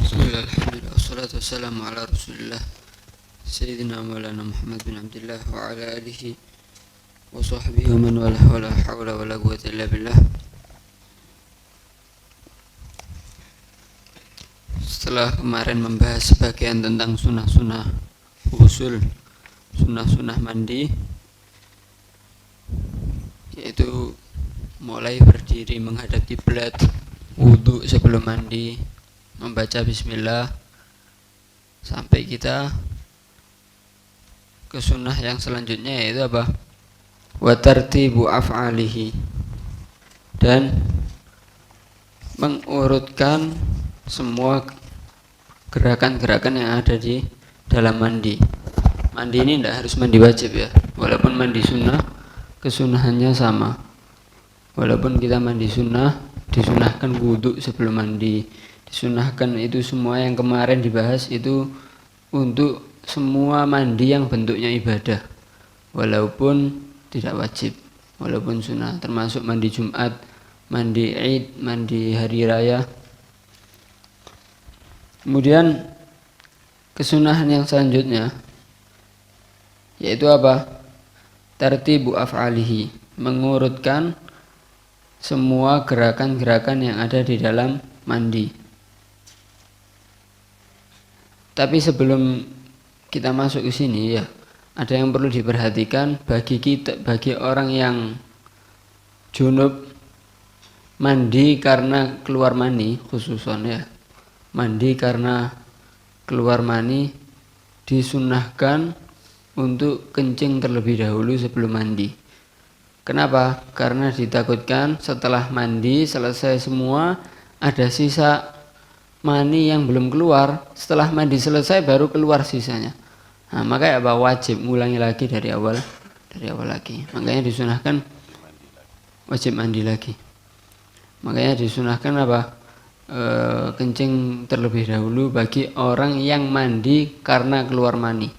Bismillah, alhamdulillah, wassalatu wassalamu ala rasulillah Sayyidina Maulana Muhammad bin Abdullah wa ala alihi wa sahbihi wa man wala wa la hawla wa la quwwata illa billah. Setelah kemarin membahas sebagian tentang sunnah-sunnah usul, sunnah-sunnah mandi, yaitu mulai berdiri menghadap kiblat, wudu sebelum mandi, membaca bismillah, sampai kita ke sunnah yang selanjutnya, yaitu apa? Wa tartibu af'alihi, dan mengurutkan semua gerakan-gerakan yang ada di dalam mandi. Mandi ini tidak harus mandi wajib ya, walaupun mandi sunnah kesunahannya sama. Walaupun kita mandi sunnah, disunahkan wudhu sebelum mandi, disunahkan itu semua yang kemarin dibahas itu untuk semua mandi yang bentuknya ibadah, walaupun tidak wajib, walaupun sunnah, termasuk mandi Jumat, mandi Id, mandi hari raya. Kemudian kesunahan yang selanjutnya yaitu apa? Tartibu af'alihi, mengurutkan semua gerakan-gerakan yang ada di dalam mandi. Tapi sebelum kita masuk ke sini ya, ada yang perlu diperhatikan bagi orang yang junub, mandi karena keluar mani, khususan ya, mandi karena keluar mani disunnahkan untuk kencing terlebih dahulu sebelum mandi. Kenapa? Karena ditakutkan setelah mandi selesai semua ada sisa mani yang belum keluar, setelah mandi selesai baru keluar sisanya. Nah, makanya apa? Wajib ngulangi lagi dari awal lagi. Makanya disunahkan wajib mandi lagi. Makanya disunahkan apa? Kencing terlebih dahulu bagi orang yang mandi karena keluar mani.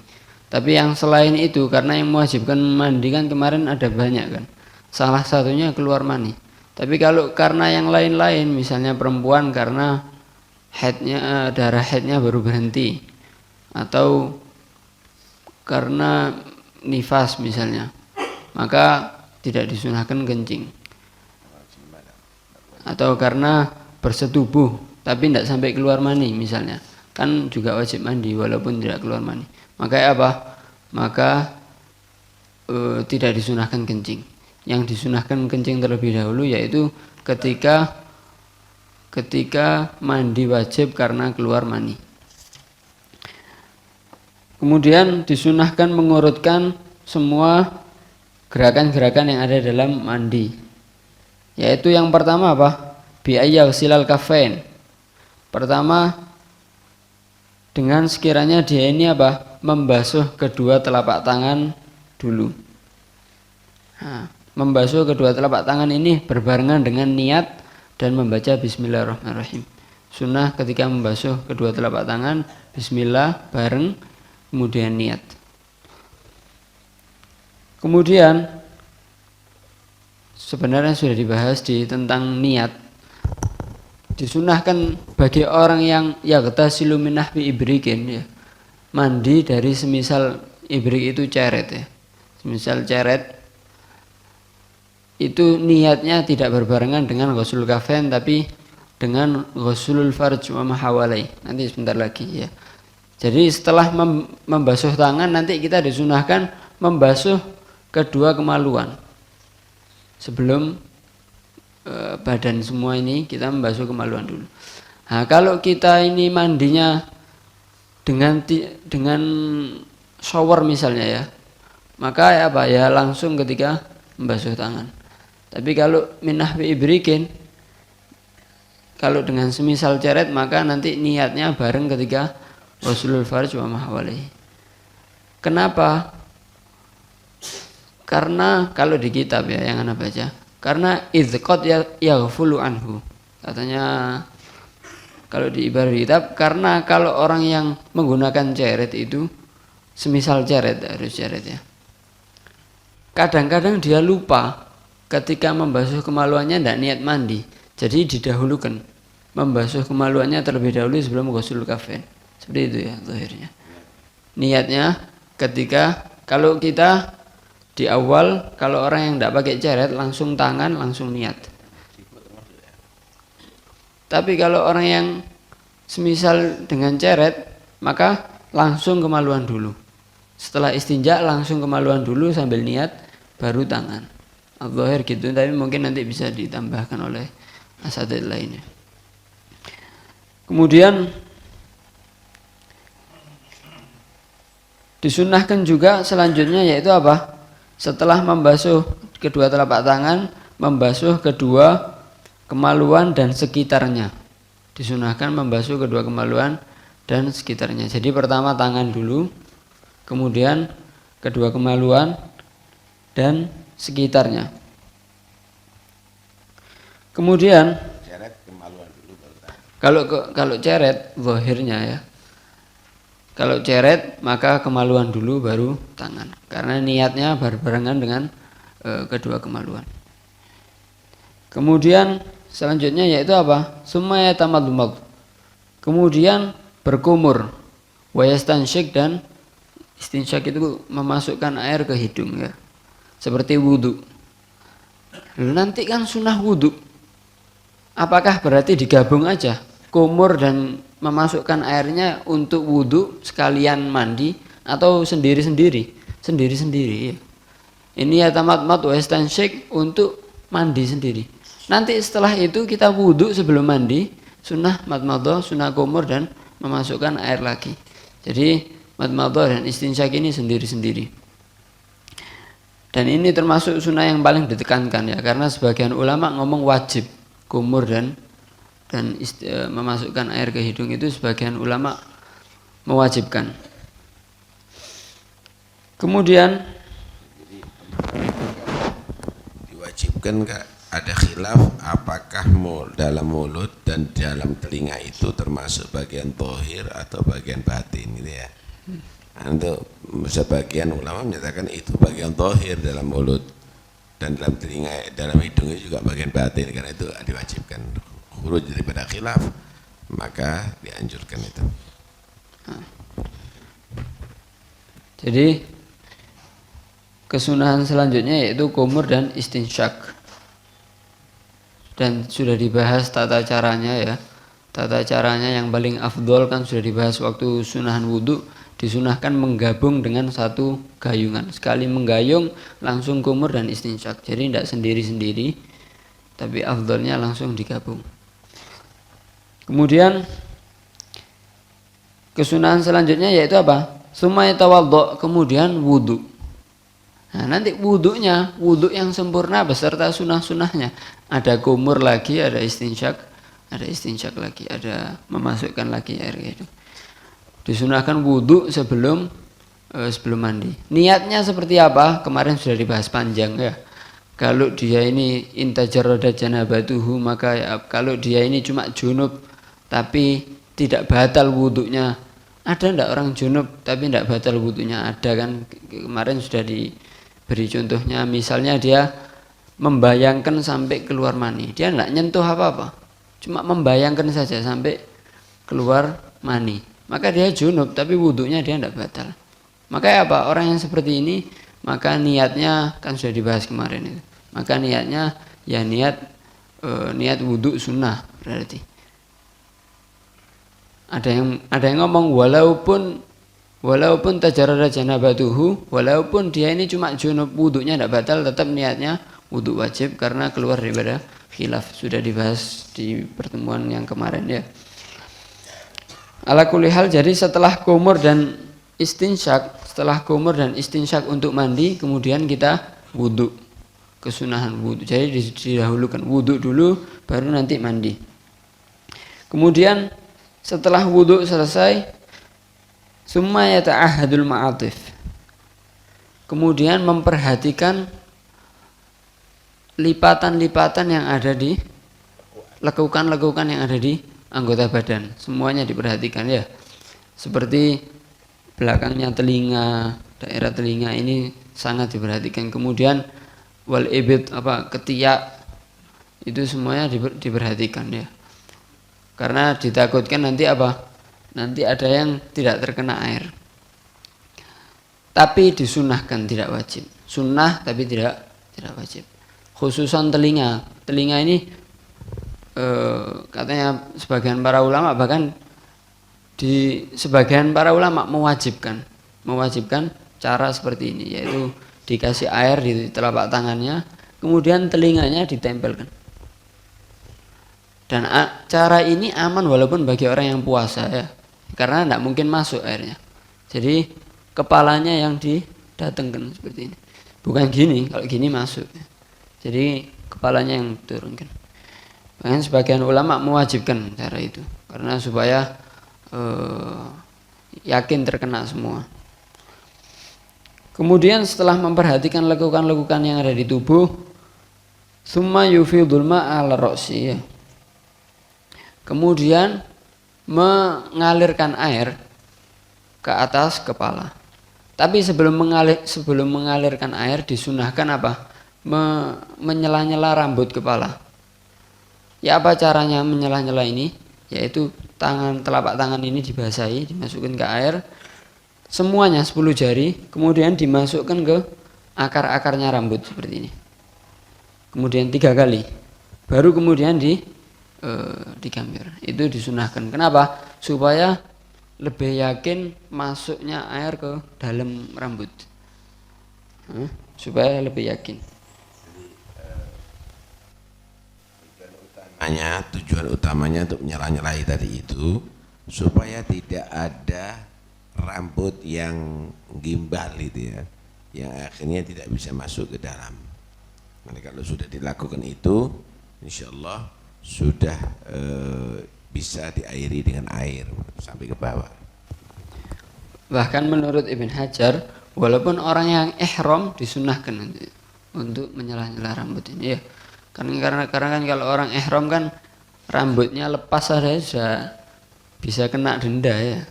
Tapi yang selain itu, karena yang mewajibkan mandi kan kemarin ada banyak kan, salah satunya keluar mani. Tapi kalau karena yang lain-lain, misalnya perempuan karena darah haidnya baru berhenti, atau karena nifas misalnya, maka tidak disunahkan kencing. Atau karena bersetubuh tapi tidak sampai keluar mani misalnya, kan juga wajib mandi walaupun tidak keluar mani. Maka apa? Maka tidak disunahkan kencing. Yang disunahkan kencing terlebih dahulu yaitu ketika mandi wajib karena keluar mani. Kemudian disunahkan mengurutkan semua gerakan-gerakan yang ada dalam mandi. Yaitu yang pertama apa? Bi'ayya silal kafain. Pertama, dengan sekiranya dia ini apa? Membasuh kedua telapak tangan dulu. Nah, membasuh kedua telapak tangan ini berbarengan dengan niat dan membaca bismillahirrahmanirrahim. Sunnah ketika membasuh kedua telapak tangan, bismillah bareng, kemudian niat. Kemudian sebenarnya sudah dibahas tentang niat. Disunahkan bagi orang yang yaghtasilu min nahwi ibrikin ya, mandi dari semisal ibrik itu ceret ya. Semisal ceret itu niatnya tidak berbarengan dengan ghuslul kafain, tapi dengan ghuslul farj wa mahawalai. Nanti sebentar lagi ya. Jadi setelah membasuh tangan, nanti kita disunahkan membasuh kedua kemaluan. Sebelum badan semua ini kita membasuh kemaluan dulu. Nah, kalau kita ini mandinya dengan shower misalnya ya, maka apa ya langsung ketika membasuh tangan. Tapi kalau min nahwi ibrikin, kalau dengan semisal ceret, maka nanti niatnya bareng ketika ghuslul farj wa mahawalai. Kenapa? Karena kalau di kitab ya yang Anda baca, karena idqat yaghfulu anhu. Katanya kalau di ibarat kitab, karena kalau orang yang menggunakan ceret itu semisal ceret, harus ceret ya, kadang-kadang dia lupa ketika membasuh kemaluannya tidak niat mandi, jadi didahulukan. membasuh kemaluannya terlebih dahulu sebelum ghusl kafain. Seperti itu ya zahirnya. Niatnya ketika kalau kita di awal, kalau orang yang tidak pakai ceret langsung tangan langsung niat. Tapi kalau orang yang semisal dengan ceret, maka langsung kemaluan dulu. Setelah istinja langsung kemaluan dulu sambil niat, baru tangan. Al-Zahir gitu, tapi mungkin nanti bisa ditambahkan oleh asatidz lainnya. Kemudian disunnahkan juga selanjutnya yaitu apa? Setelah membasuh kedua telapak tangan, membasuh kedua kemaluan dan sekitarnya. Disunnahkan membasuh kedua kemaluan dan sekitarnya. Jadi pertama tangan dulu, kemudian kedua kemaluan dan sekitarnya. Kemudian Ceret kemaluan dulu baru tangan. kalau ceret zahirnya ya. Kalau ceret maka kemaluan dulu baru tangan. Karena niatnya berbarengan dengan kedua kemaluan. Kemudian selanjutnya yaitu apa? Summa yatamadmad. Kemudian berkumur. Wa yastansyiq, dan istinsyak itu memasukkan air ke hidung ya. Seperti wudu. Lalu nanti kan sunnah wudu. Apakah berarti digabung aja? Kumur dan memasukkan airnya untuk wudu sekalian mandi atau sendiri-sendiri? Sendiri-sendiri ya. Ini yatamadmad wa yastansyiq untuk mandi sendiri. Nanti setelah itu kita wudu sebelum mandi, sunnah madmadah, sunnah kumur dan memasukkan air lagi. Jadi madmadah dan istinsyak ini sendiri-sendiri. Dan ini termasuk sunnah yang paling ditekankan ya, karena sebagian ulama ngomong wajib kumur dan memasukkan air ke hidung itu sebagian ulama mewajibkan. Kemudian Diwajibkan nggak? Ada khilaf apakah dalam mulut dan dalam telinga itu termasuk bagian tohir atau bagian batin gitu ya. Untuk sebagian ulama menyatakan itu bagian tohir dalam mulut, dan dalam telinga, dalam hidungnya juga bagian batin, karena itu diwajibkan. Khuruj daripada khilaf maka dianjurkan itu. jadi kesunahan selanjutnya yaitu kumur dan istinsyak. Dan sudah dibahas tata caranya ya. Tata caranya yang paling afdol kan sudah dibahas waktu sunahan wudu. Disunahkan menggabung dengan satu gayungan. Sekali menggayung langsung kumur dan istinsyak. Jadi tidak sendiri-sendiri, tapi afdolnya langsung digabung. Kemudian kesunahan selanjutnya yaitu apa? Summa yatawaddo, kemudian wudu. Nah, nanti wudunya, wudu yang sempurna beserta sunah-sunahnya. Ada kumur lagi, ada istinsyak lagi, ada memasukkan lagi air gitu. Disunahkan wudu sebelum mandi. Niatnya seperti apa? Kemarin sudah dibahas panjang ya. Kalau dia ini intajarrada janabatuhu, maka ya, kalau dia ini cuma junub tapi tidak batal wudunya. Ada enggak orang junub tapi tidak batal wudunya? Ada kan, kemarin sudah diberi contohnya. Misalnya dia membayangkan sampai keluar mani, dia enggak nyentuh apa-apa, cuma membayangkan saja sampai keluar mani, maka dia junub tapi wudunya dia enggak batal. Maka apa? Orang yang seperti ini, maka niatnya kan sudah dibahas kemarin itu. Maka niatnya ya niat wudu sunnah berarti. Ada yang ngomong walaupun tajarrada janabatuhu, walaupun dia ini cuma junub wudunya tidak batal, tetap niatnya wudu wajib karena keluar daripada khilaf. Sudah dibahas di pertemuan yang kemarin ya. Ala kulli hal, jadi setelah kumur dan istinsyak untuk mandi, kemudian kita wudu, kesunahan wudu. Jadi didahulukan wudu dulu baru nanti mandi. Kemudian setelah wudu selesai, summa yata'ahadul ma'atif, kemudian memperhatikan lipatan-lipatan yang ada di lekukan-lekukan yang ada di anggota badan, semuanya diperhatikan ya. Seperti belakangnya telinga, daerah telinga ini sangat diperhatikan. Kemudian wal ibid, ketiak, itu semuanya diperhatikan ya. Karena ditakutkan nanti apa? Nanti ada yang tidak terkena air. Tapi disunahkan, tidak wajib. Sunnah tapi tidak wajib. Khususan telinga. Telinga ini katanya sebagian para ulama, bahkan sebagian para ulama mewajibkan cara seperti ini, yaitu dikasih air di telapak tangannya, kemudian telinganya ditempelkan. Dan cara ini aman walaupun bagi orang yang puasa ya, karena tidak mungkin masuk airnya. Jadi kepalanya yang didatangkan seperti ini, bukan gini. Kalau gini masuk. Jadi kepalanya yang turunkan. Bahkan sebagian ulama mewajibkan cara itu karena supaya yakin terkena semua. Kemudian setelah memperhatikan lekukan-lekukan yang ada di tubuh, summa yufidul ma'a 'ala ra'si, ya. Kemudian mengalirkan air ke atas kepala. Tapi sebelum mengalirkan air disunahkan apa? Menyela-nyela rambut kepala. Ya, apa caranya menyela-nyela ini? Yaitu telapak tangan ini dibasahi, dimasukkan ke air, semuanya 10 jari, kemudian dimasukkan ke akar-akarnya rambut seperti ini. Kemudian 3 kali, baru kemudian digambir. Itu disunahkan. Kenapa? Supaya lebih yakin masuknya air ke dalam rambut. Supaya lebih yakin. Tujuan utamanya untuk nyela-nyelai tadi itu supaya tidak ada rambut yang gimbal itu ya, yang akhirnya tidak bisa masuk ke dalam. Nanti kalau sudah dilakukan itu, insya Allah sudah bisa diairi dengan air sampai ke bawah. Bahkan menurut Ibn Hajar, walaupun orang yang ihram disunahkan untuk menyela-nyela rambut ini ya. Karena kan kalau orang ihram kan rambutnya lepas saja sudah bisa kena denda ya.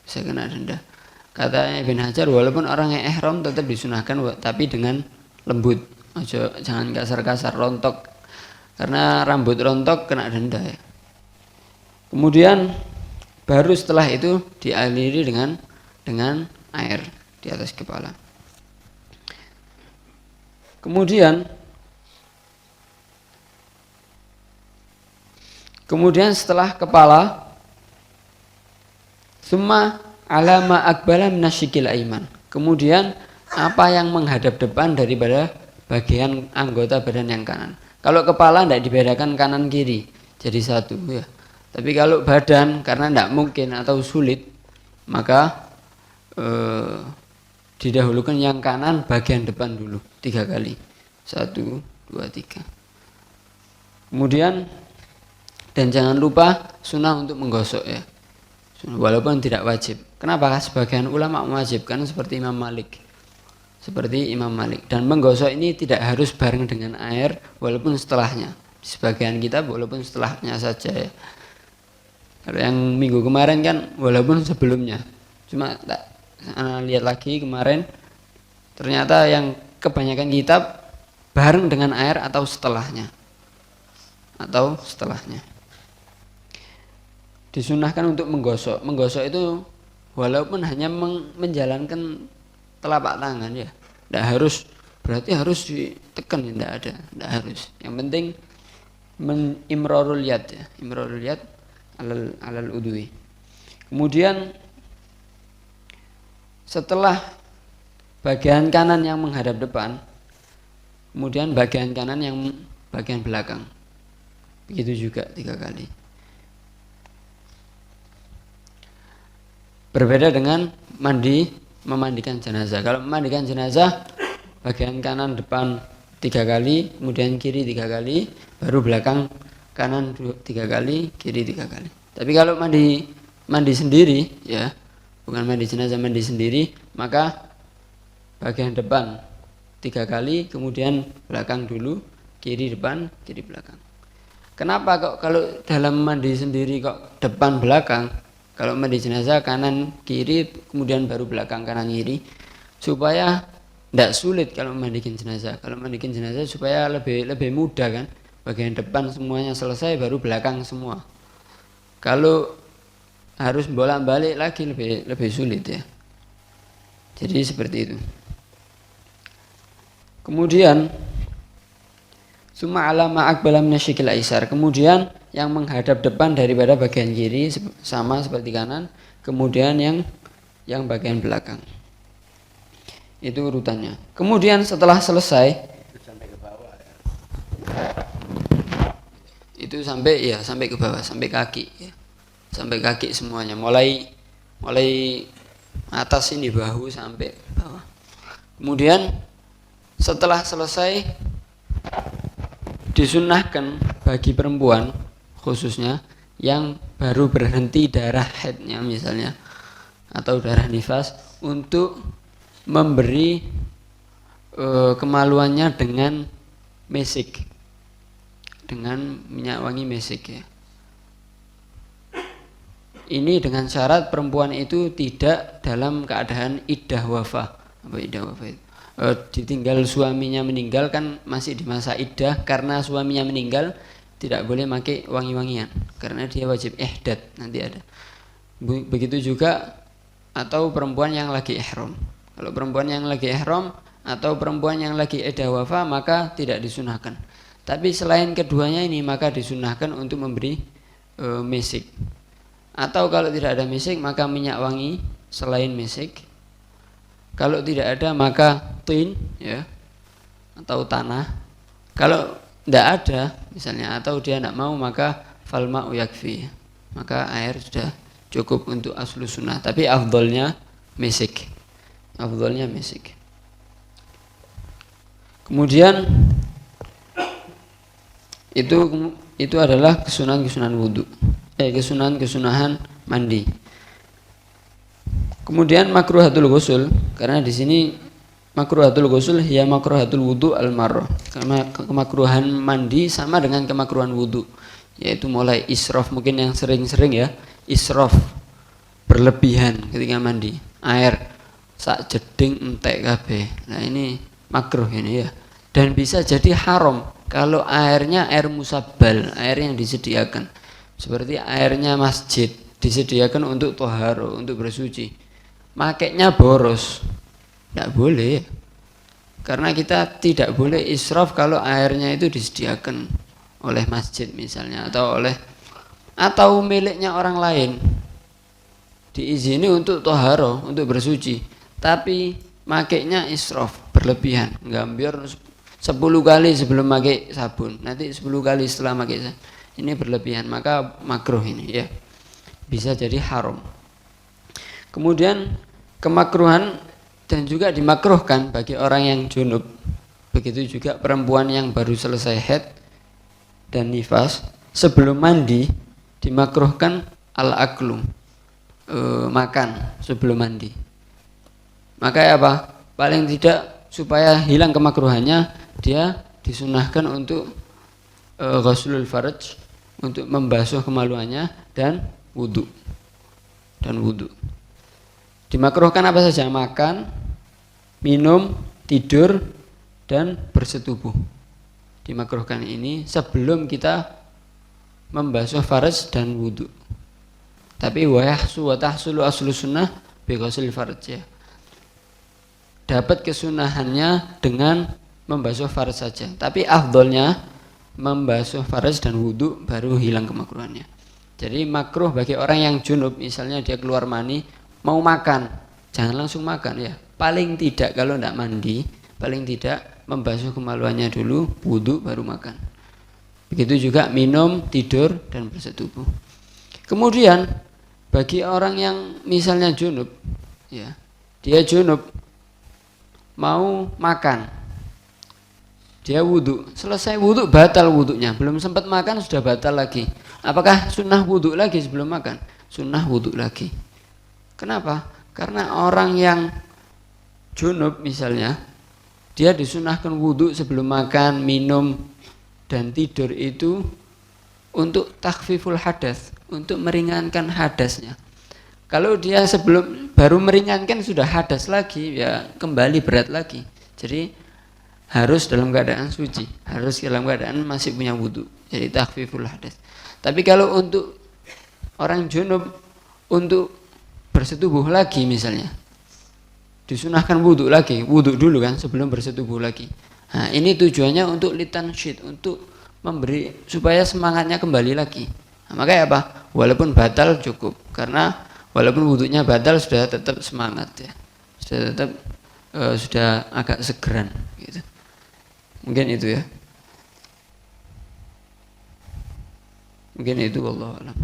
Bisa kena denda. Katanya Ibn Hajar, walaupun orang yang ihram tetap disunahkan tapi dengan lembut. Jangan kasar-kasar, rontok. Karena rambut rontok kena denda ya. Kemudian baru setelah itu dialiri dengan air di atas kepala. Kemudian setelah kepala, summa alama akbala minasyikil aiman. Kemudian apa yang menghadap depan daripada bagian anggota badan yang kanan. Kalau kepala tidak dibedakan kanan kiri, jadi satu ya. Tapi kalau badan karena tidak mungkin atau sulit, maka didahulukan yang kanan bagian depan dulu 3 kali. 1, 2, 3. Kemudian dan jangan lupa sunnah untuk menggosok ya, walaupun tidak wajib. Kenapa? Sebagian ulama mewajibkan seperti Imam Malik. Dan menggosok ini tidak harus bareng dengan air, walaupun setelahnya. Di sebagian kitab walaupun setelahnya saja ya. Kalau yang minggu kemarin kan walaupun sebelumnya. Cuma lihat lagi kemarin, ternyata yang kebanyakan kitab bareng dengan air atau setelahnya. Disunahkan untuk menggosok. Menggosok itu walaupun hanya menjalankan telapak tangan ya, tidak harus berarti harus ditekan, tidak harus. Yang penting imrarul yad ya, imrarul yad alal udwi. Kemudian setelah bagian kanan yang menghadap depan, kemudian bagian kanan yang bagian belakang, begitu juga 3 kali. Berbeda dengan memandikan jenazah. Kalau memandikan jenazah, bagian kanan depan 3 kali, kemudian kiri 3 kali, baru belakang kanan 3 kali, kiri 3 kali. Tapi kalau mandi sendiri, ya, bukan mandi jenazah, mandi sendiri, maka bagian depan 3 kali, kemudian belakang dulu, kiri depan, kiri belakang. Kenapa kok kalau dalam mandi sendiri kok depan belakang? Kalau mandi jenazah kanan kiri, kemudian baru belakang kanan kiri, supaya tidak sulit kalau mandikin jenazah. Kalau mandikin jenazah supaya lebih mudah kan. Bagian depan semuanya selesai, baru belakang semua. Kalau harus bolak-balik lagi lebih sulit ya. Jadi seperti itu. Kemudian summa alama aqbala minasyikil aisar. Kemudian yang menghadap depan daripada bagian kiri sama seperti kanan. Kemudian yang bagian belakang. Itu urutannya. Kemudian setelah selesai Sampai ke bawah ya. itu sampai ke bawah, sampai kaki ya. Sampai kaki semuanya. Mulai atas ini bahu sampai bawah. Kemudian setelah selesai disunnahkan bagi perempuan khususnya yang baru berhenti darah haidnya misalnya atau darah nifas untuk memberi kemaluannya dengan mesik, dengan minyak wangi mesik ya. Ini dengan syarat perempuan itu tidak dalam keadaan iddah wafah. Apa iddah wafah itu? Ditinggal suaminya meninggal, kan masih di masa iddah, karena suaminya meninggal tidak boleh pakai wangi-wangian karena dia wajib ihdad, nanti ada. Begitu juga atau perempuan yang lagi ihram. Kalau perempuan yang lagi ihram atau perempuan yang lagi iddah wafah maka tidak disunahkan. Tapi selain keduanya ini maka disunahkan untuk memberi mesik. Atau kalau tidak ada mesik maka minyak wangi selain mesik. Kalau tidak ada maka tin ya, atau tanah. Kalau tidak ada misalnya atau dia tidak mau maka falma'u yakfi, maka air sudah cukup untuk aslu sunnah. Tapi afdolnya mesik, afdolnya mesik. Kemudian itu adalah kesunahan wudhu, kesunahan mandi. Kemudian makruhatul ghusl, karena di sini makruhatul ghusl ya makruhatul wudu al-marrah. Karena kemakruhan mandi sama dengan kemakruhan wudu, yaitu mulai israf, mungkin yang sering-sering ya, israf berlebihan ketika mandi, air sak jeding entek kabeh. Nah ini makruh ini ya. Dan bisa jadi haram kalau airnya air musabbal, air yang disediakan. Seperti airnya masjid disediakan untuk toharo, untuk bersuci. Makainya boros, tidak boleh, karena kita tidak boleh israf kalau airnya itu disediakan oleh masjid misalnya atau miliknya orang lain, diizini untuk toharo, untuk bersuci, tapi makainya israf berlebihan, ngambil 10 kali sebelum pakai sabun, nanti 10 kali setelah pakai sabun, ini berlebihan, maka makruh ini ya, bisa jadi haram. Kemudian kemakruhan dan juga dimakruhkan bagi orang yang junub. Begitu juga perempuan yang baru selesai haid dan nifas, sebelum mandi dimakruhkan al-aklu, makan sebelum mandi. Maka apa? Paling tidak supaya hilang kemakruhannya, dia disunahkan untuk ghuslul farj, untuk membasuh kemaluannya dan wudu. Dimakruhkan apa saja? Makan, minum, tidur, dan bersetubuh. Dimakruhkan ini sebelum kita membasuh farj dan wudu. Tapi wa tahsulu aslu sunnah bi ghusl farj ya. Dapat kesunahannya dengan membasuh farj saja. Tapi afdolnya membasuh farj dan wudu baru hilang kemakruhannya. Jadi makruh bagi orang yang junub, misalnya dia keluar mani mau makan, jangan langsung makan ya. Paling tidak kalau tidak mandi, paling tidak membasuh kemaluannya dulu, wudu baru makan. Begitu juga minum, tidur, dan bersetubuh. Kemudian bagi orang yang misalnya junub, ya, dia junub mau makan, dia wudu, selesai wudu batal wudunya, belum sempat makan sudah batal lagi. Apakah sunnah wudu lagi sebelum makan? Sunnah wudu lagi. Kenapa? Karena orang yang junub misalnya, dia disunahkan wudu sebelum makan, minum, dan tidur itu untuk takhfiful hadas, untuk meringankan hadasnya. Kalau dia sebelum baru meringankan sudah hadas lagi, ya kembali berat lagi. Jadi harus dalam keadaan suci, harus dalam keadaan masih punya wudu. Jadi takhfiful hadas. Tapi kalau untuk orang junub untuk bersetubuh lagi misalnya, disunahkan wudhu lagi, wudhu dulu kan sebelum bersetubuh lagi. Nah, ini tujuannya untuk litansyid, untuk memberi supaya semangatnya kembali lagi. Nah, makanya apa? Walaupun batal cukup, karena walaupun wudhunya batal sudah tetap semangat ya, sudah tetap sudah agak segeran gitu. Mungkin itu ya. Mungkin itu, wallahu a'lam.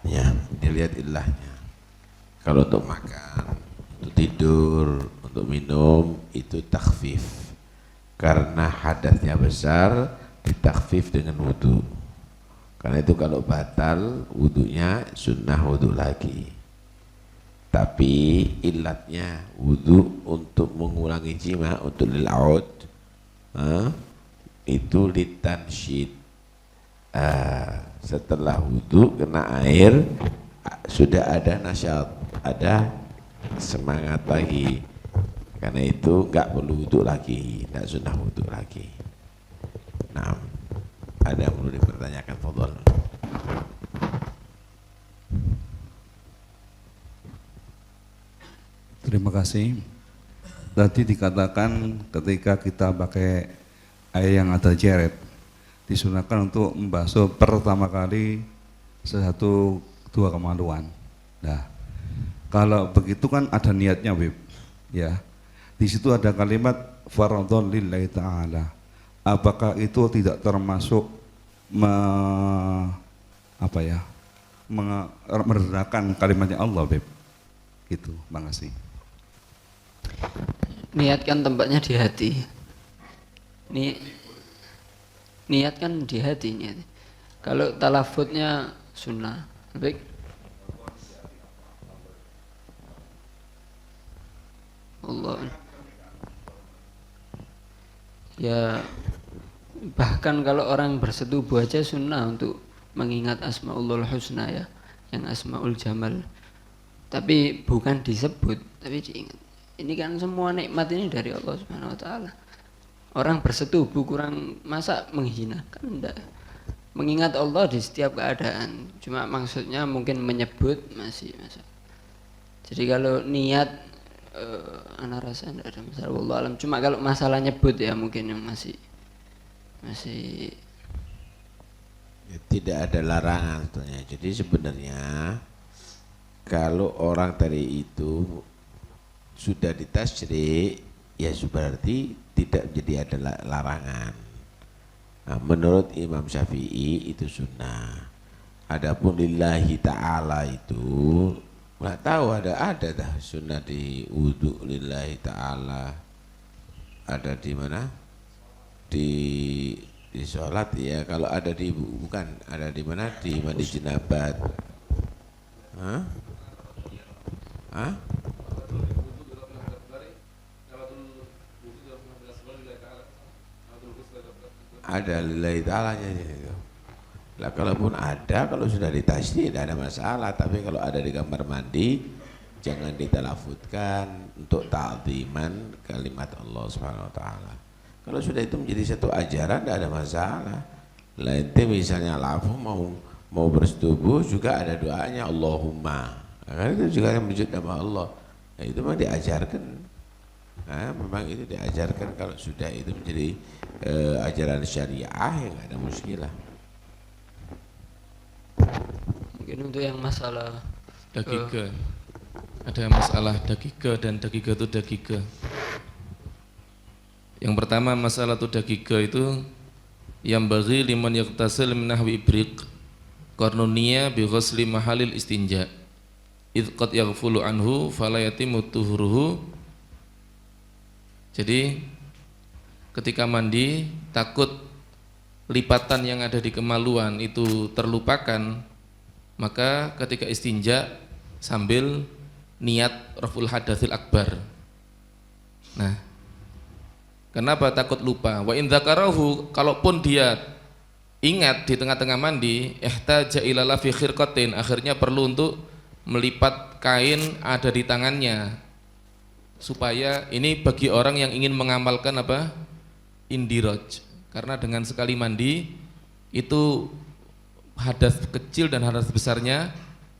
Ya, dilihat ilahnya. Kalau untuk makan, untuk tidur, untuk minum itu takhfif. Karena hadatnya besar, ditakhfif dengan wudhu. Karena itu kalau batal wudhunya sunnah wudhu lagi. Tapi ilatnya wudhu untuk mengulangi jima, untuk lil'aud, itu litansyid. Setelah wudhu kena air sudah ada nasyat, ada semangat lagi. Karena itu nggak perlu wudhu lagi, nggak sunnah wudhu lagi. Nah, ada yang perlu dipertanyakan, fadhol. Terima kasih. Tadi dikatakan ketika kita pakai air yang ada jeret, disunahkan untuk membasuh pertama kali satu dua kemaluan. Nah, kalau begitu kan ada niatnya, Bib. Ya, di situ ada kalimat faradhon lillahi ta'ala. Apakah itu tidak termasuk merendahkan kalimatnya Allah, Bib? Gitu, makasih. Niatkan tempatnya di hati. Niatkan di hatinya. Kalau talafutnya sunnah, baik. Allah. Ya, bahkan kalau orang bersetubuh aja sunnah untuk mengingat asmaul husna ya, yang asmaul jamal. Tapi bukan disebut, tapi diingat. Ini kan semua nikmat ini dari Allah Subhanahu wa taala. Orang bersetubuh kurang masa menghina, kan enggak. Mengingat Allah di setiap keadaan. Cuma maksudnya mungkin menyebut masih masa. Jadi kalau niat anak rasa enggak ada masalah, wallahu alam. Cuma kalau masalah nyebut ya mungkin yang masih Ya, tidak ada larangan sebetulnya. Jadi sebenarnya kalau orang tadi itu sudah ditasyri, ya berarti tidak menjadi ada larangan. Nah, menurut Imam Syafi'i itu sunnah. Adapun lillahi ta'ala itu nggak tahu ada dah sunnah di wudhu lillahi ta'ala. Ada di mana? Di sholat ya. Kalau ada di bukan ada di mana? Di mandi jenabat. Hah? Hah? Ada lillahi ta'alanya gitu. Lah kalaupun ada, kalau sudah ditasydid tidak ada masalah, tapi kalau ada di kamar mandi jangan ditalafutkan untuk ta'ziman kalimat Allah Subhanahu wa taala. Kalau sudah itu menjadi satu ajaran tidak ada masalah. Lah ente misalnya lafaz mau bersetubuh juga ada doanya Allahumma. Karena itu juga yang menyebut nama Allah. Nah, itu memang diajarkan. Nah, memang itu diajarkan kalau sudah itu menjadi ajaran syariah yang nggak ada muskilah. mungkin untuk yang masalah dagiga. Ada masalah dagiga dan dagiga itu dagiga. Yang pertama masalah itu dagiga itu yang bagi liman yaktasil min nahwi ibriq qarnunia bi ghusli mahalil istinja id qad yaghfulu anhu fala yatimu tuhruhu. Jadi ketika mandi takut lipatan yang ada di kemaluan itu terlupakan, maka ketika istinja sambil niat raful hadatsil akbar. Nah, kenapa takut lupa? Wa in dzakarahu, kalaupun dia ingat di tengah-tengah mandi, ihtaja ila lafi khirqatin, akhirnya perlu untuk melipat kain ada di tangannya. Supaya ini bagi orang yang ingin mengamalkan apa? Indiraj. Karena dengan sekali mandi itu hadas kecil dan hadas besarnya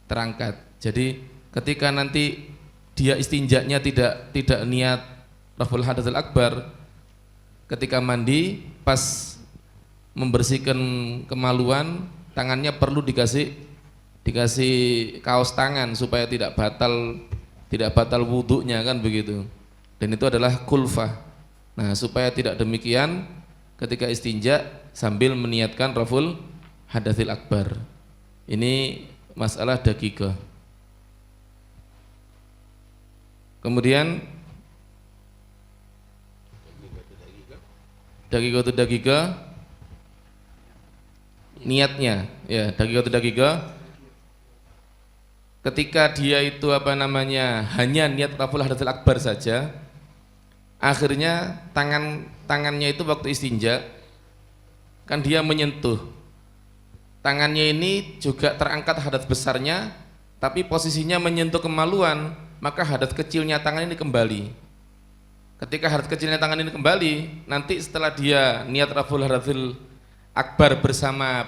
terangkat. Jadi ketika nanti dia istinjanya tidak niat raful hadatsil akbar, ketika mandi pas membersihkan kemaluan, tangannya perlu dikasih kaos tangan supaya tidak batal wudhunya, kan begitu. Dan itu adalah kulfah. Nah, supaya tidak demikian, ketika istinja sambil meniatkan raful hadatsil akbar. Ini masalah daqiqah. Kemudian daqiqah niatnya, ya, daqiqah ketika dia itu hanya niat raful hadatsil akbar saja, akhirnya tangannya itu waktu istinja kan dia menyentuh, tangannya ini juga terangkat hadas besarnya, tapi posisinya menyentuh kemaluan, maka hadas kecilnya tangan ini kembali. Ketika hadas kecilnya tangan ini kembali, nanti setelah dia niat raful hadatsil akbar bersama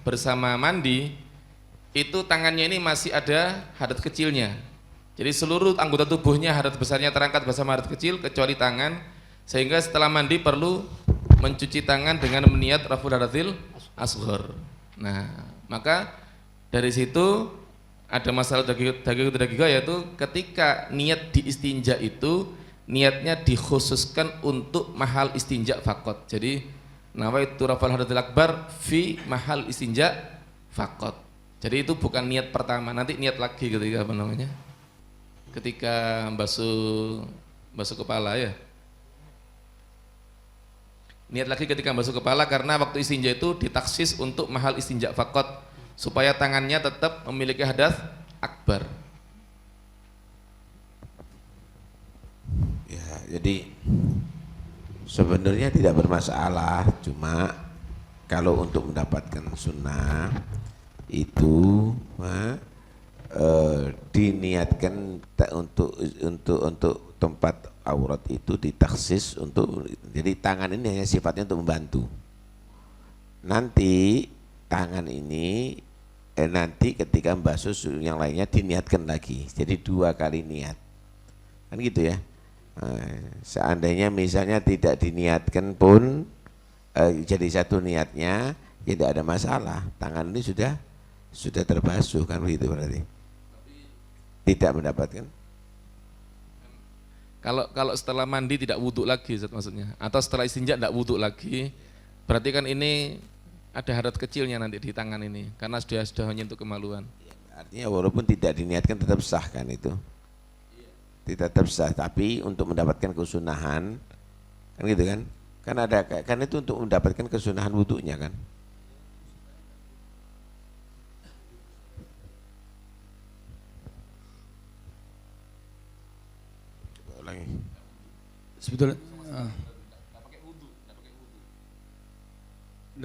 bersama mandi, itu tangannya ini masih ada hadas kecilnya. Jadi seluruh anggota tubuhnya hadas besarnya terangkat bersama hadas kecil kecuali tangan, sehingga setelah mandi perlu mencuci tangan dengan meniat raful hadatsil asghar. Nah, maka dari situ ada masalah daqiqah, yaitu ketika niat di istinja itu niatnya dikhususkan untuk mahal istinja faqat. Jadi nawaitu raful hadatsil akbar fi mahal istinja faqat. Jadi itu bukan niat pertama, nanti niat lagi ketika basuh kepala, ya. Niat lagi ketika basuh kepala, karena waktu istinja itu ditaksis untuk mahal istinja faqat supaya tangannya tetap memiliki hadas akbar. Ya, jadi sebenarnya tidak bermasalah, cuma kalau untuk mendapatkan sunnah itu diniatkan untuk tempat aurat itu ditaksis untuk, jadi tangan ini hanya sifatnya untuk membantu. Nanti tangan ini nanti ketika membasuh yang lainnya diniatkan lagi, jadi 2 kali niat, kan gitu ya. Seandainya misalnya tidak diniatkan pun jadi satu niatnya, tidak ada masalah, tangan ini sudah terbasuh, kan begitu berarti. Tidak mendapatkan. Kalau setelah mandi tidak wudhu lagi, Ustaz, maksudnya, atau setelah istinja tidak wudhu lagi, berarti kan ini ada hadas kecilnya nanti di tangan ini, karena sudah menyentuh kemaluan. Artinya walaupun tidak diniatkan tetap sah, kan itu. Tetap sah, tapi untuk mendapatkan kesunahan, kan gitu kan? Kan itu untuk mendapatkan kesunahan wudhunya, kan? Sebetulnya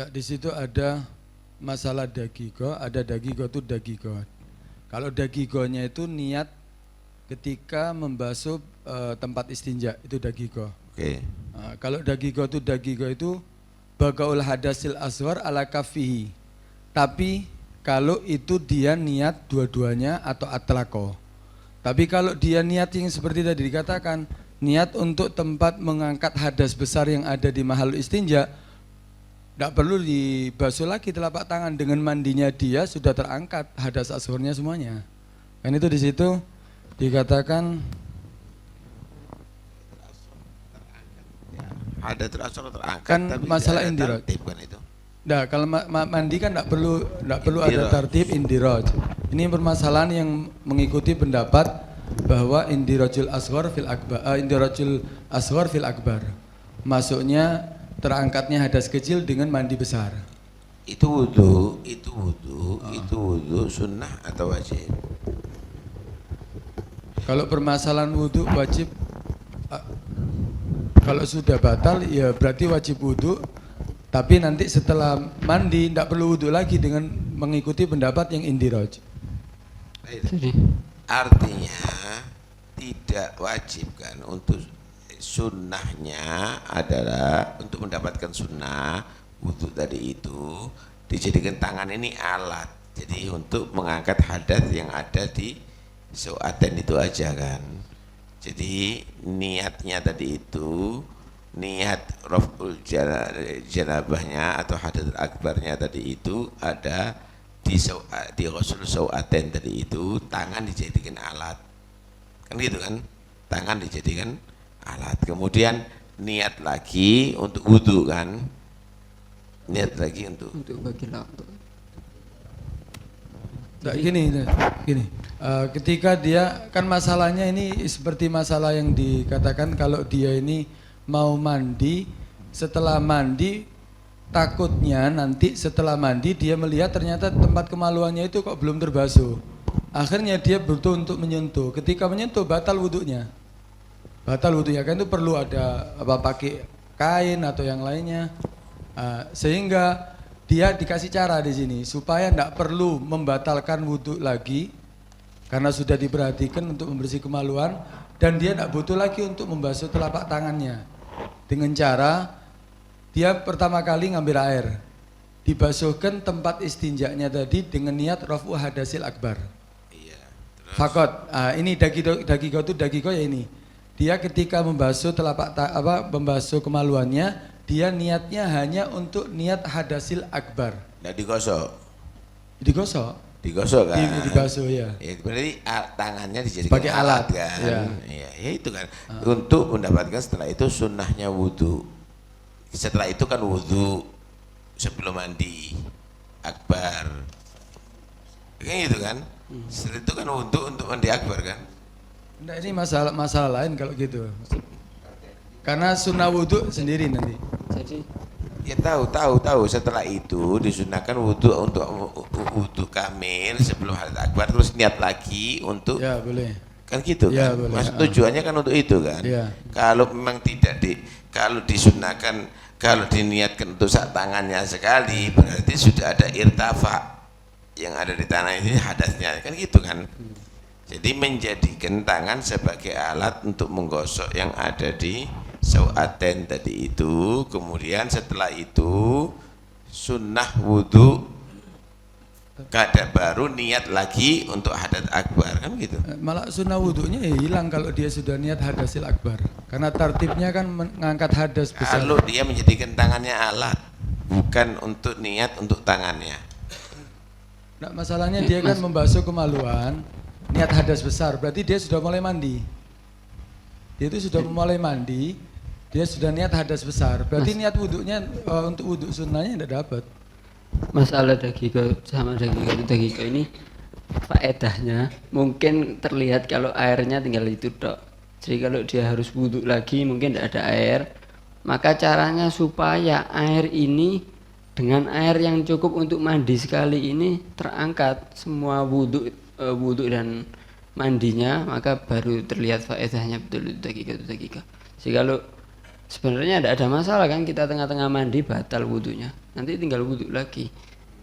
di situ ada masalah daqiqah, ada daqiqah itu daqiqah. Kalau daqiqahnya itu niat ketika membasuh tempat istinja, itu daqiqah. Oke. Kalau daqiqah itu bagaul hadasil aswar ala kafihi. Tapi kalau itu dia niat dua-duanya atau atlaqo. Tapi kalau dia niat yang seperti tadi dikatakan, niat untuk tempat mengangkat hadas besar yang ada di mahal istinja, tidak perlu dibasuh lagi telapak tangan, dengan mandinya dia sudah terangkat hadas asghornya semuanya. Kan itu di situ dikatakan Hadas terangkat kan tapi masalah indiraj. Kan itu. Nah, kalau mandi kan tidak perlu ada tartib indiraj. Ini permasalahan yang mengikuti pendapat bahwa indirajul asghar fil akbar. Masuknya terangkatnya hadas kecil dengan mandi besar. Itu wudu sunnah atau wajib? Kalau permasalahan wudu wajib, kalau sudah batal ya berarti wajib wudu. Tapi nanti setelah mandi tidak perlu wudu lagi dengan mengikuti pendapat yang indiraj. Artinya tidak wajib kan untuk sunnahnya adalah untuk mendapatkan sunnah wudhu tadi itu dijadikan tangan ini alat. Jadi untuk mengangkat hadas yang ada di sau'atain itu aja kan. Jadi niatnya tadi itu niat raf'ul janabahnya atau hadas akbarnya tadi itu ada di ghusl sau'atain tadi itu, tangan dijadikan alat. Kan gitu kan? Tangan dijadikan alat. Kemudian niat lagi untuk wudhu kan? Niat lagi untuk bagi waktu. Nah, gini. Ketika dia kan masalahnya ini seperti masalah yang dikatakan kalau dia ini mau mandi, setelah mandi takutnya nanti setelah mandi dia melihat ternyata tempat kemaluannya itu kok belum terbasuh. Akhirnya dia butuh untuk menyentuh. Ketika menyentuh batal wudhunya. Batal wudhunya kan itu perlu ada pakai kain atau yang lainnya. Sehingga dia dikasih cara di sini supaya tidak perlu membatalkan wudhu lagi karena sudah diperhatikan untuk membersih kemaluan, dan dia tidak butuh lagi untuk membasuh telapak tangannya dengan cara dia pertama kali ngambil air, dibasuhkan tempat istinjaknya tadi dengan niat rafu hadasil akbar. iya. Fakot, ini dagigo ya ini. Dia ketika membasuh membasuh kemaluannya, dia niatnya hanya untuk niat hadasil akbar. Nggak digosok. Digosok Kan? Dibasuh ya. Ya berarti tangannya dijadikan Sebagai alat kan. ya. Ya itu kan. Untuk mendapatkan setelah itu sunnahnya wudhu. Setelah itu kan wudhu sebelum mandi akbar. Kayak gitu kan. Setelah itu kan wudhu untuk mandi akbar kan. Nah, ini masalah lain kalau gitu. Karena sunnah wudhu sendiri nanti. Jadi Ya tahu. Setelah itu disunahkan wudhu untuk wudhu kamil sebelum hadas akbar, terus niat lagi untuk Ya boleh. kan gitu Ya, kan. boleh. Maksud tujuannya kan untuk itu kan. Ya. Kalau memang tidak kalau disunahkan, kalau diniatkan untuk sak tangannya sekali, berarti sudah ada irtafa yang ada di tanah ini hadasnya kan gitu kan. Jadi menjadikan tangan sebagai alat untuk menggosok yang ada di sau'atain tadi itu. Kemudian setelah itu sunnah wudhu kada baru niat lagi untuk hadas akbar kan gitu. Malah sunnah wudhunya hilang kalau dia sudah niat hadasil akbar. Karena tartibnya kan mengangkat hadas besar. Kalau dia menjadikan tangannya alat, bukan untuk niat untuk tangannya. Nah, masalahnya dia kan membasuh kemaluan, niat hadas besar, berarti dia sudah mulai mandi. Dia itu sudah mulai mandi, dia sudah niat hadas besar, berarti niat wudhunya untuk wudhu sunnahnya tidak dapat. masalah dagigo sama dagigo ini faedahnya mungkin terlihat kalau airnya tinggal itu tok. Jadi kalau dia harus wudhu lagi mungkin tidak ada air, maka caranya supaya air ini dengan air yang cukup untuk mandi sekali ini terangkat semua wudhu dan mandinya, maka baru terlihat faedahnya betul itu dagigo. Jadi kalau sebenarnya tidak ada masalah kan, kita tengah-tengah mandi batal wudhunya, nanti tinggal wudhu lagi.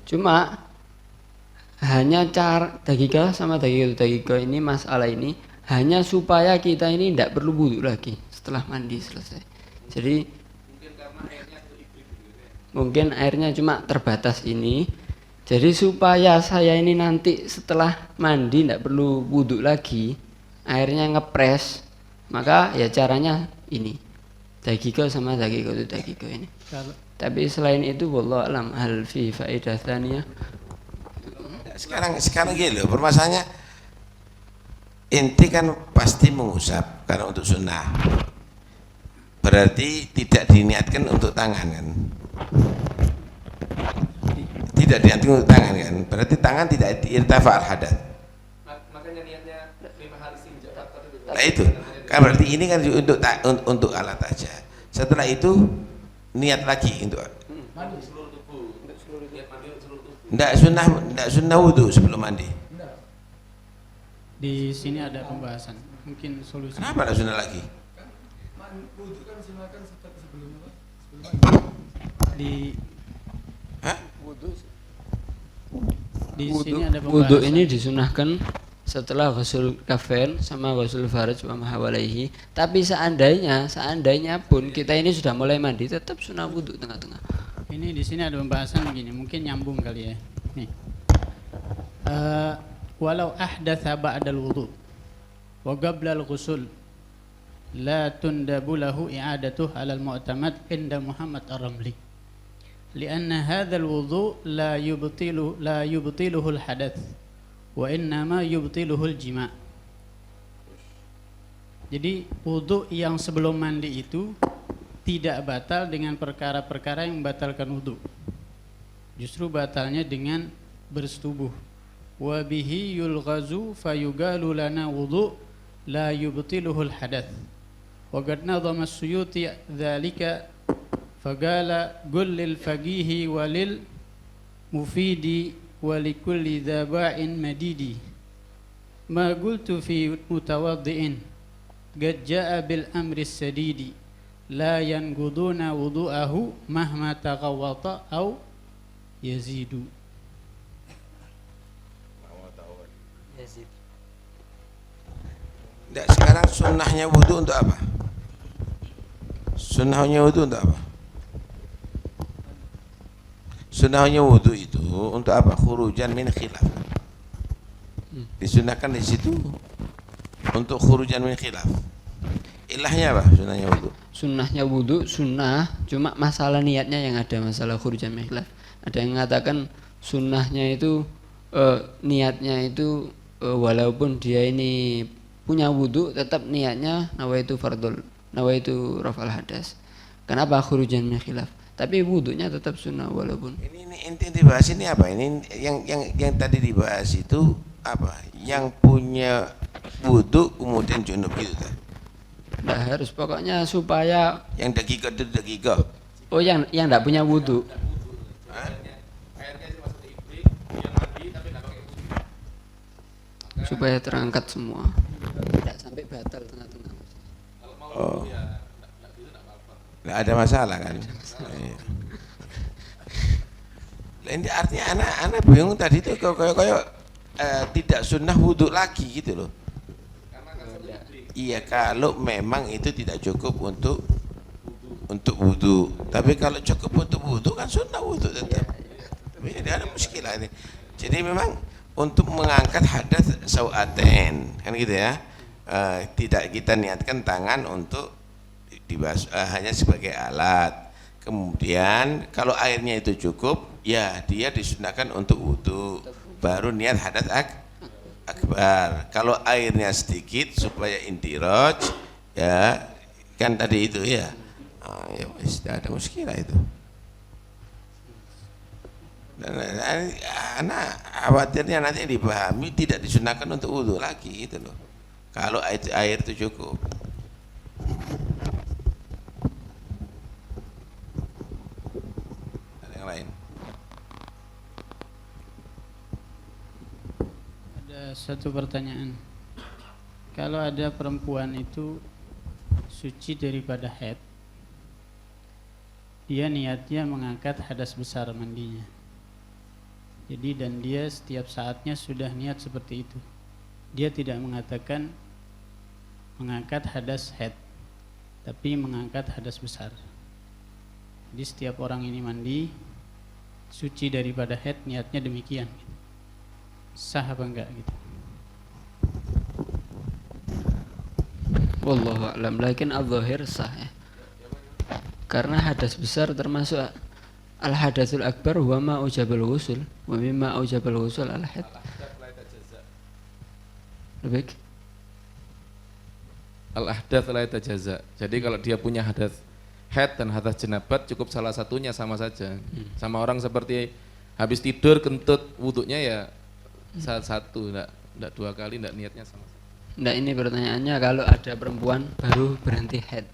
Cuma hanya cara dagigo sama dagigo ini, masalah ini hanya supaya kita ini tidak perlu wudhu lagi setelah mandi selesai. Jadi mungkin airnya cuma terbatas ini, jadi supaya saya ini nanti setelah mandi tidak perlu wudhu lagi, airnya ngepres, maka ya caranya ini dagigo sama dagigo ini. Tapi selain itu wallahu alam hal fi faedah tsaniyah. Sekarang gini loh, permasalahannya inti kan pasti mengusap karena untuk sunnah, berarti tidak diniatkan untuk tangan kan, tidak diniatkan untuk tangan kan, berarti tangan tidak irtafa al hadas. Makanya niatnya 5 hari istinja. Nah itu kan berarti ini kan untuk alat aja. Setelah itu niat lagi untuk Mandi seluruh tubuh. Niat mandi seluruh tubuh. Ndak sunnah wudhu sebelum mandi. Di sini ada pembahasan, mungkin solusi. Kenapa ndak sunnah lagi? Wudhu kan silakan sebelum apa? Di Hah? di sini ada pembahasan. Wudhu ini disunahkan setelah ghusl kafain sama ghusl farj wa ma hawalaihi. Tapi seandainya pun kita ini sudah mulai mandi, tetap sunah wudu tengah-tengah. Ini di sini ada pembahasan begini, mungkin nyambung kali ya. Nih. Walau ahdatsa ba'dal wudu wa qabla al-ghusl la tundabu lahu i'adatuh 'ala al-mu'tamad inda Muhammad Ar-Ramli. Lianna hadzal wudu la yubtiluhu al-hadath wa innama yubtiluhu al-jima'. Jadi wudu yang sebelum mandi itu tidak batal dengan perkara-perkara yang membatalkan wudu. Justru batalnya dengan bersetubuh. Wa bihi yulghazu fayugalu lana wudu la yubtiluhu al-hadath. Wa qad nadhama as-Suyuti dzalika faqala qul lil faqihi walil mufidi wa likulli dhaba'in madidi ma qultu fi mutawaddi'in qad jaa bil amri as-sadidi la yanquduna wudu'ahu mahma taghawwata aw yazidu. Nggak, sekarang sunnahnya wudhu untuk apa? Sunnahnya wudhu untuk apa? Sunnahnya wudhu itu untuk apa? Khurujan min khilaf. Disunahkan di situ untuk khurujan min khilaf. Ilahnya apa sunnahnya wudhu? Sunnahnya wudu sunnah, cuma masalah niatnya yang ada masalah khurujan min khilaf. Ada yang mengatakan sunnahnya itu niatnya itu walaupun dia ini punya wudu tetap niatnya nawaitu fardul, nawaitu rafal hadas. Kenapa khurujan min khilaf? Tapi wudunya tetap sunnah walaupun. Ini inti dibahas ini apa? Ini yang tadi dibahas itu apa? Yang punya wudu kemudian junub gitu kan? Nggak harus, pokoknya supaya Yang dagigo itu dagigo. oh yang nggak punya wudu. Supaya terangkat semua, tidak sampai batal tengah-tengah. Oh. Nggak ada masalah kan? Iya. Ini artinya anak bingung tadi itu kayak tidak sunnah wudhu lagi gitu loh. Iya, kalau memang itu tidak cukup untuk wudhu. Tapi kalau cukup untuk wudhu kan sunnah wudhu tetap. Tapi ada muskilah ini. Jadi memang untuk mengangkat hadas sawaten kan gitu ya. Tidak kita niatkan tangan untuk dibasuh, hanya sebagai alat. Kemudian kalau airnya itu cukup, ya dia disunahkan untuk wudhu, baru niat hadas akbar. Kalau airnya sedikit supaya intiraj, ya kan tadi itu ya, ya wis tidak ada muskilah itu. Dan anak khawatirnya nanti dipahami tidak disunahkan untuk wudhu lagi gitu loh. Kalau air itu cukup. Ada yang lain? Ada satu pertanyaan. Kalau ada perempuan itu suci daripada haid, dia niatnya mengangkat hadas besar mandinya. Jadi dan dia setiap saatnya sudah niat seperti itu. Dia tidak mengatakan mengangkat hadas haid, tapi mengangkat hadas besar. Jadi setiap orang ini mandi suci daripada haid, niatnya demikian. Sah apa enggak gitu? Wallahu a'lam, lakin al-zahir sah ya. Karena hadas besar termasuk al-hadasul akbar wa ma ujabal ghusl wa mimma ujabal ghusl al-haid. Lebih Al-ahdath la yatajaza. Jadi kalau dia punya hadas haid dan hadas jenabat cukup salah satunya sama saja. Sama orang seperti habis tidur kentut wudunya ya satu, enggak dua kali, enggak niatnya sama. Nah ini pertanyaannya, kalau ada perempuan baru berhenti haid,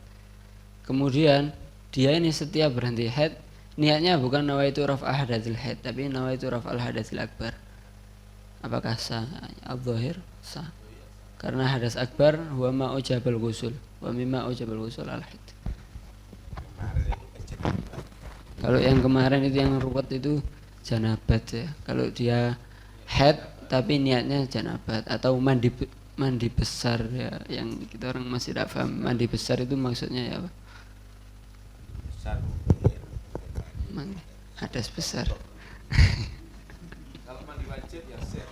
kemudian dia ini setiap berhenti haid niatnya bukan nawaitu raf'ah hadatsil haid, tapi nawaitu raf'al hadatsil akbar, apakah sah? Al-zahir sah, karena hadas akbar wa ma ujabal ghusl wa mimma ujabal ghusl al-haid. Kalau yang kemarin itu yang ruwet itu janabat ya. Kalau dia haid tapi niatnya janabat atau mandi besar ya, yang kita orang masih tidak paham mandi besar itu maksudnya ya apa? Hadas besar. Kalau mandi wajib ya sir,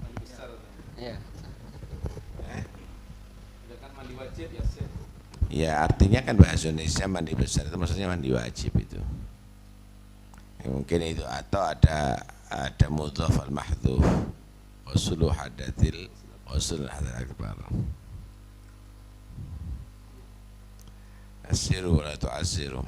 mandi besar. Ya. Kan mandi wajib ya sir. Ya artinya kan bahasa Indonesia mandi besar itu maksudnya mandi wajib itu. Ya, mungkin itu atau ada mudhaf al mahdhuf wasulu hadatil wasul hadal akbar. Asiru wa la tu'asiru.